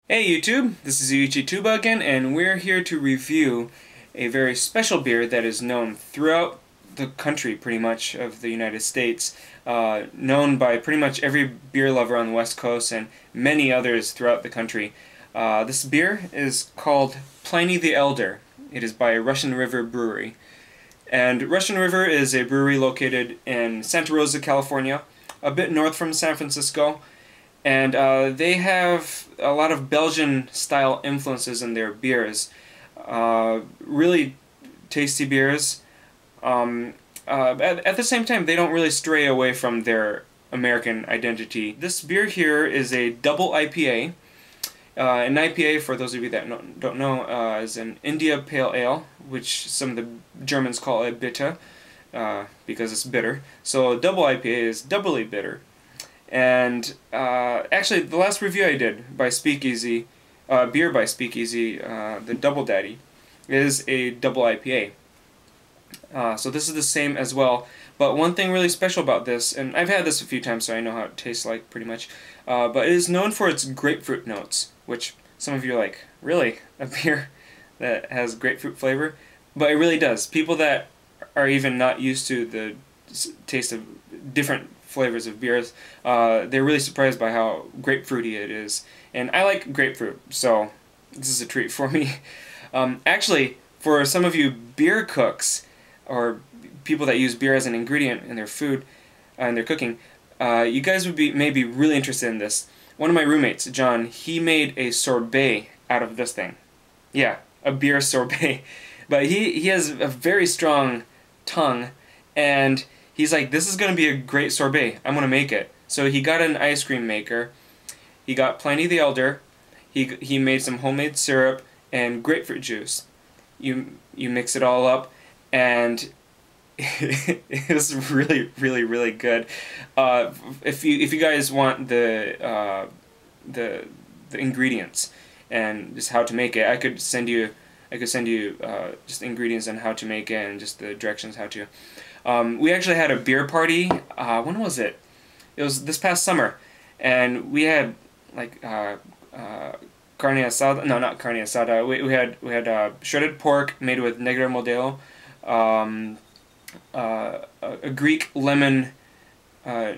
Hey YouTube, this is Yuichi Tuba again, and we're here to review a very special beer that is known throughout the country, pretty much, of the United States, known by pretty much every beer lover on the West Coast and many others throughout the country. This beer is called Pliny the Elder. It is by Russian River Brewery. And Russian River is a brewery located in Santa Rosa, California, a bit north from San Francisco. And they have a lot of Belgian-style influences in their beers. Really tasty beers. At the same time, they don't really stray away from their American identity. This beer here is a double IPA. An IPA, for those of you that don't know, is an India Pale Ale, which some of the Germans call a bitter, because it's bitter. So double IPA is doubly bitter. And actually, the last review I did by Speakeasy, beer by Speakeasy, the Double Daddy, is a double IPA. So this is the same as well. But one thing really special about this, and I've had this a few times, so I know how it tastes like pretty much. But it is known for its grapefruit notes, which some of you are like, really, a beer that has grapefruit flavor? But it really does. People that are even not used to the taste of different flavors of beers, they're really surprised by how grapefruity it is. And I like grapefruit, so this is a treat for me. Actually, for some of you beer cooks, or people that use beer as an ingredient in their food, in their cooking, you guys would be maybe really interested in this. One of my roommates, John, he made a sorbet out of this thing. Yeah, a beer sorbet. But he has a very strong tongue, and he's like, this is going to be a great sorbet. I'm going to make it. So he got an ice cream maker. He got Pliny the Elder. He made some homemade syrup and grapefruit juice. You mix it all up, and it was really good. If you guys want the ingredients and just how to make it, I could send you just ingredients on how to make it and just the directions how to. We actually had a beer party. When was it? It was this past summer, and we had like carne asada. No, not carne asada. We had shredded pork made with Negro Modelo, a Greek lemon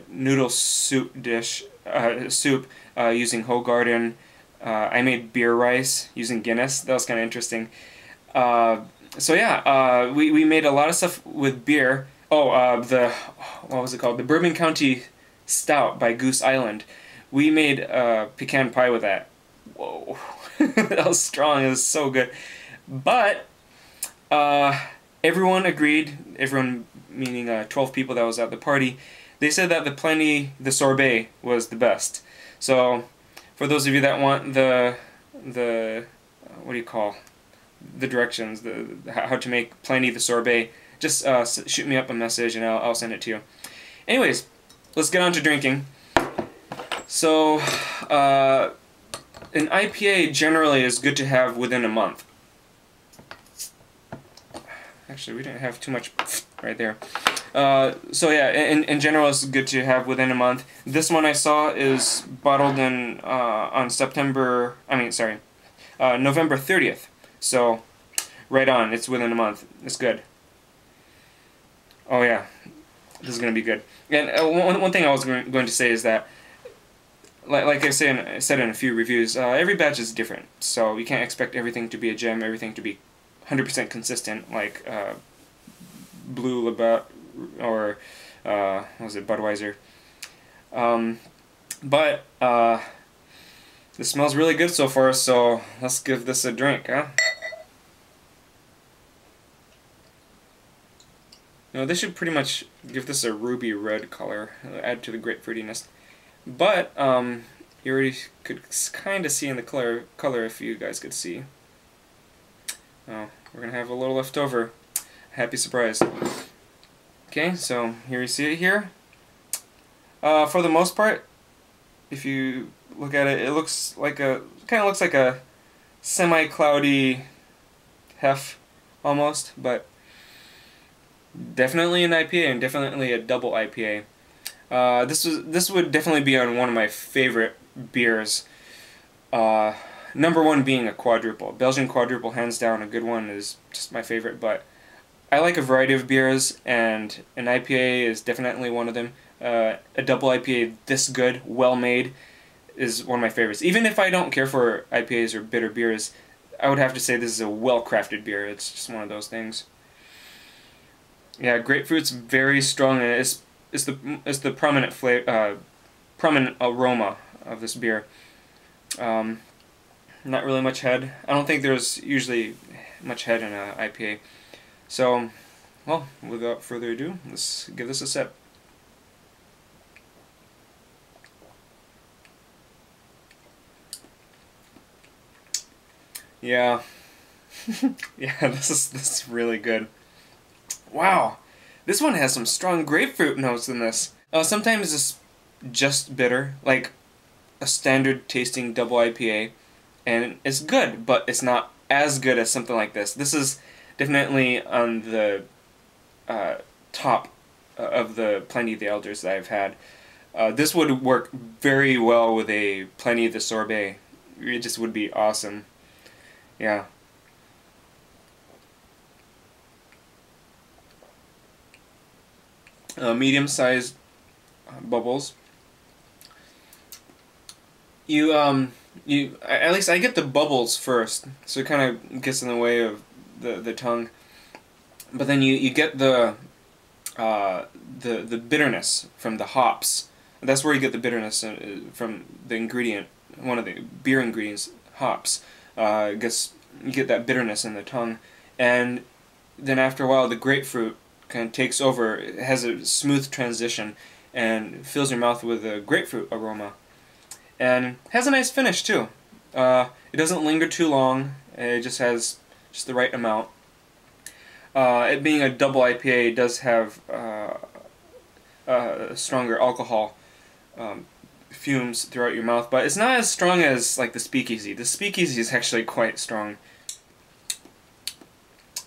noodle soup dish using Hoegaarden. I made beer rice using Guinness. That was kind of interesting. So yeah, we made a lot of stuff with beer. Oh, what was it called? The Bourbon County Stout by Goose Island. We made pecan pie with that. Whoa, that was strong. It was so good. But everyone agreed. Everyone, meaning 12 people that was at the party, they said that the Pliny the Sorbet was the best. So for those of you that want the what do you call the directions, how to make Pliny the Sorbet, just shoot me up a message and I'll send it to you. Anyways, let's get on to drinking. So, an IPA generally is good to have within a month. Actually, we didn't have too much right there. So yeah, in general, it's good to have within a month. This one I saw is bottled in on November 30th. So, right on, it's within a month. It's good. Oh yeah, this is going to be good. And one thing I was going to say is that, like I said in a few reviews, every batch is different. So you can't expect everything to be a gem, everything to be 100% consistent, like Blue Labatt or what was it, Budweiser. But this smells really good so far, so let's give this a drink, huh? You know, they should pretty much give this a ruby red color, add to the grapefruitiness. But you already could kind of see in the color if you guys could see. Oh, we're gonna have a little left over. Happy surprise. Okay, so here you see it here. For the most part, if you look at it, it looks like kind of looks like a semi-cloudy hef almost, but definitely an IPA and definitely a double IPA. This would definitely be on one of my favorite beers. Number one being a quadruple. Belgian quadruple, hands down, a good one, is just my favorite, but I like a variety of beers, and an IPA is definitely one of them. A double IPA this good, well made, is one of my favorites. Even if I don't care for IPAs or bitter beers, I would have to say this is a well-crafted beer. It's just one of those things. Yeah, grapefruit's very strong, and it's the prominent prominent aroma of this beer. Not really much head. I don't think there's usually much head in an IPA. So, well, without further ado, let's give this a sip. Yeah, yeah, this is really good. Wow, this one has some strong grapefruit notes in this. Sometimes it's just bitter, like a standard tasting double IPA, and it's good, but it's not as good as something like this. This is definitely on the top of the Pliny the Elders that I've had. This would work very well with a Pliny the Sorbet. It just would be awesome. Yeah. Medium-sized bubbles. At least I get the bubbles first, so it kind of gets in the way of the tongue. But then you get the bitterness from the hops. That's where you get the bitterness from the ingredient, one of the beer ingredients, hops. You get that bitterness in the tongue, and then after a while the grapefruit kind of takes over. It has a smooth transition and fills your mouth with a grapefruit aroma, and has a nice finish too. It doesn't linger too long. It just has just the right amount. It being a double IPA, it does have stronger alcohol fumes throughout your mouth, but it's not as strong as like the Speakeasy. The Speakeasy is actually quite strong.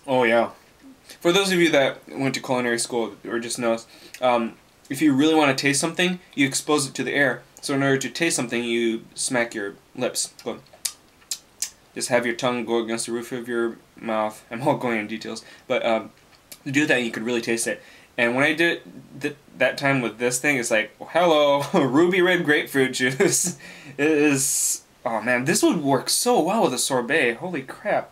Oh yeah. For those of you that went to culinary school or just know, if you really want to taste something, you expose it to the air. So in order to taste something, you smack your lips. Go. Just have your tongue go against the roof of your mouth. I'm all going into details, but to do that, you could really taste it. And when I did it that time with this thing, it's like, hello, ruby red grapefruit juice. It is, oh man, this would work so well with a sorbet. Holy crap.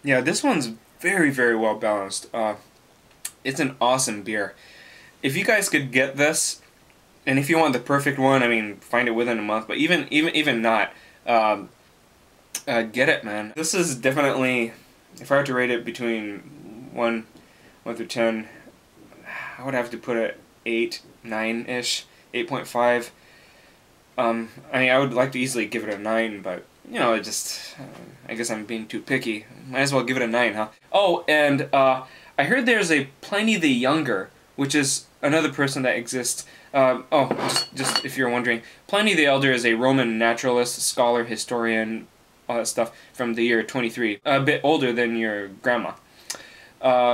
Yeah, this one's very, very well balanced. It's an awesome beer. If you guys could get this, and if you want the perfect one, I mean, find it within a month. But even not, get it, man. This is definitely, if I were to rate it between 1 through 10, I would have to put it 8, 9-ish, 8.5. I mean, I would like to easily give it a 9, but you know, it just, I guess I'm being too picky. Might as well give it a 9, huh? Oh, and I heard there's a Pliny the Younger, which is another person that exists. Just if you're wondering, Pliny the Elder is a Roman naturalist, scholar, historian, all that stuff, from the year 23. A bit older than your grandma.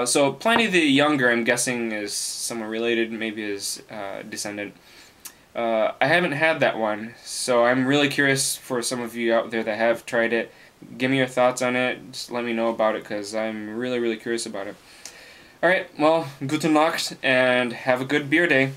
So Pliny the Younger, I'm guessing, is someone related, maybe his descendant. I haven't had that one, so I'm really curious for some of you out there that have tried it. Give me your thoughts on it. Just let me know about it, because I'm really, really curious about it. Alright, well, gute Nacht, and have a good beer day.